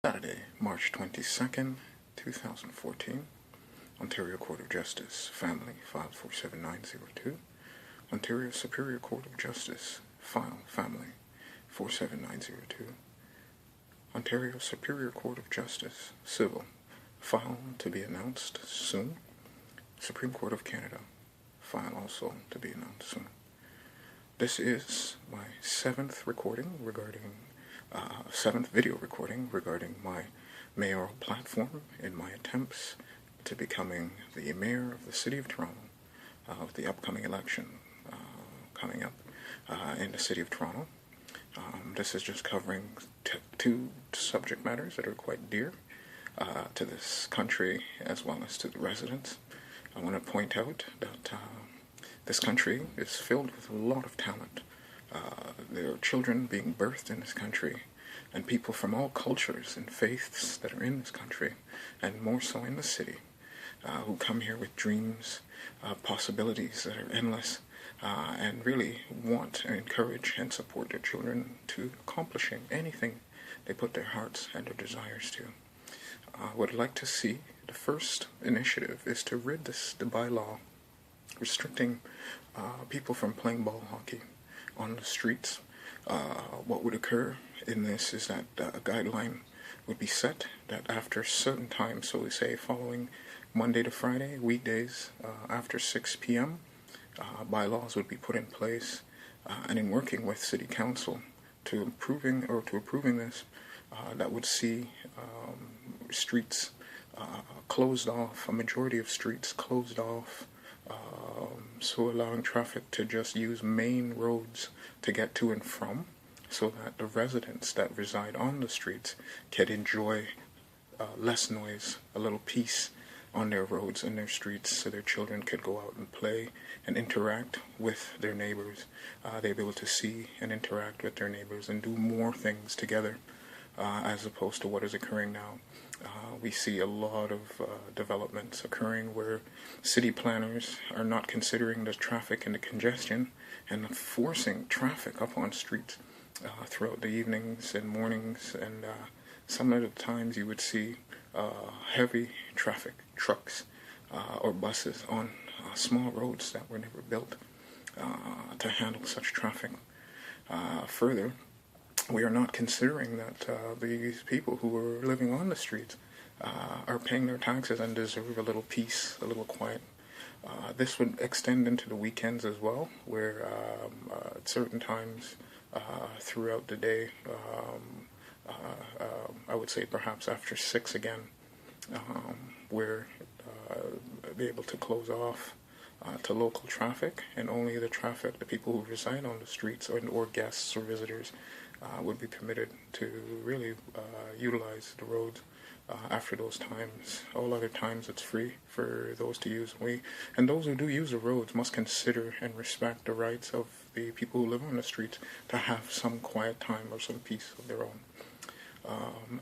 Saturday, March 22nd, 2014. Ontario Court of Justice, Family, File 47902. Ontario Superior Court of Justice, File, Family, 47902. Ontario Superior Court of Justice, Civil, File to be announced soon. Supreme Court of Canada, File also to be announced soon. This is my seventh video recording regarding my mayoral platform in my attempts to becoming the mayor of the City of Toronto with the upcoming election coming up in the City of Toronto. This is just covering two subject matters that are quite dear to this country as well as to the residents. I want to point out that this country is filled with a lot of talent. There are children being birthed in this country, and people from all cultures and faiths that are in this country, and more so in the city, who come here with dreams, possibilities that are endless, and really want to encourage and support their children to accomplishing anything they put their hearts and their desires to. What I'd like to see, the first initiative, is to rid the bylaw restricting people from playing ball hockey on the streets. What would occur in this is that a guideline would be set that after certain times, so we say following Monday to Friday, weekdays after 6 p.m., bylaws would be put in place, and in working with City Council to approving this, that would see streets closed off, a majority of streets closed off, so allowing traffic to just use main roads to get to and from, so that the residents that reside on the streets can enjoy less noise, a little peace on their roads and their streets, so their children could go out and play and interact with their neighbors. They'll be able to see and interact with their neighbors and do more things together, as opposed to what is occurring now. We see a lot of developments occurring where city planners are not considering the traffic and the congestion and forcing traffic up on streets throughout the evenings and mornings, and some of the times you would see heavy traffic trucks or buses on small roads that were never built to handle such traffic. Further, we are not considering that these people who are living on the streets are paying their taxes and deserve a little peace, a little quiet. This would extend into the weekends as well, where at certain times throughout the day, I would say perhaps after 6 again, where be able to close off to local traffic, and only the people who reside on the streets or guests or visitors would be permitted to really utilize the roads after those times. All other times it's free for those to use. And those who do use the roads must consider and respect the rights of the people who live on the streets to have some quiet time or some peace of their own.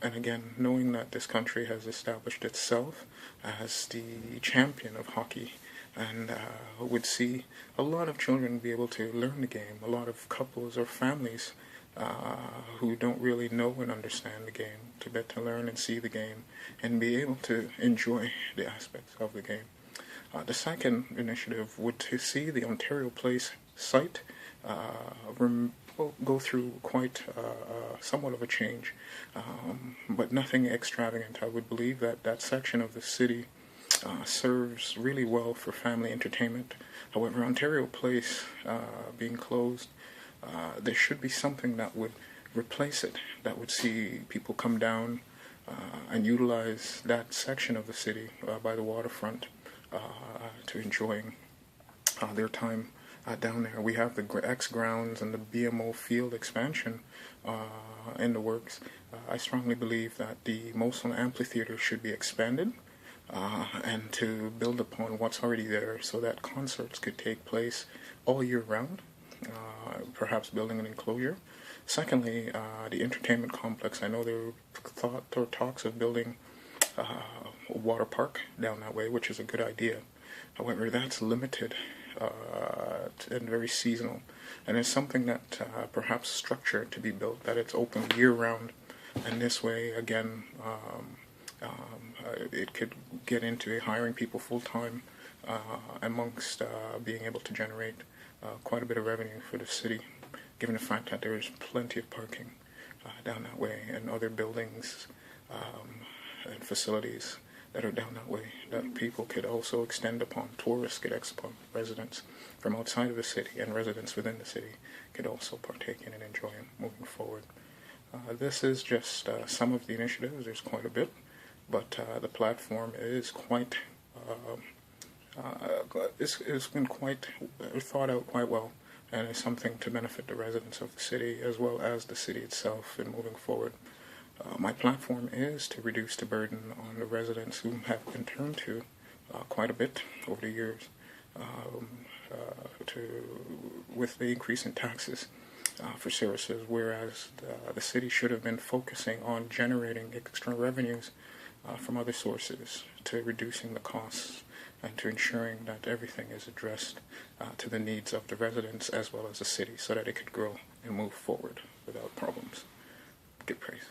And again, knowing that this country has established itself as the champion of hockey, and would see a lot of children be able to learn the game, a lot of couples or families who don't really know and understand the game to get to learn and see the game and be able to enjoy the aspects of the game. The second initiative would to see the Ontario Place site go through quite somewhat of a change, but nothing extravagant. I would believe that that section of the city serves really well for family entertainment. However, Ontario Place being closed, there should be something that would replace it, that would see people come down and utilize that section of the city by the waterfront to enjoying their time down there. We have the X grounds and the BMO field expansion in the works. I strongly believe that the Mayoral amphitheater should be expanded and to build upon what's already there, so that concerts could take place all year round, perhaps building an enclosure. Secondly, the entertainment complex. I know there were talks of building a water park down that way, which is a good idea. However, that's limited and very seasonal, and it's something that perhaps structure to be built, that it's open year-round And this way, again, it could get into hiring people full-time amongst being able to generate quite a bit of revenue for the city, given the fact that there is plenty of parking down that way and other buildings and facilities that are down that way that people could also extend upon. Tourists could extend upon. Residents from outside of the city and residents within the city could also partake in and enjoy them moving forward. This is just some of the initiatives. There's quite a bit, but the platform is quite it's been quite thought out quite well, and is something to benefit the residents of the city as well as the city itself in moving forward. My platform is to reduce the burden on the residents who have been turned to quite a bit over the years with the increase in taxes for services, whereas the city should have been focusing on generating extra revenues from other sources to reducing the costs and to ensuring that everything is addressed to the needs of the residents as well as the city so that it could grow and move forward without problems. Give praise.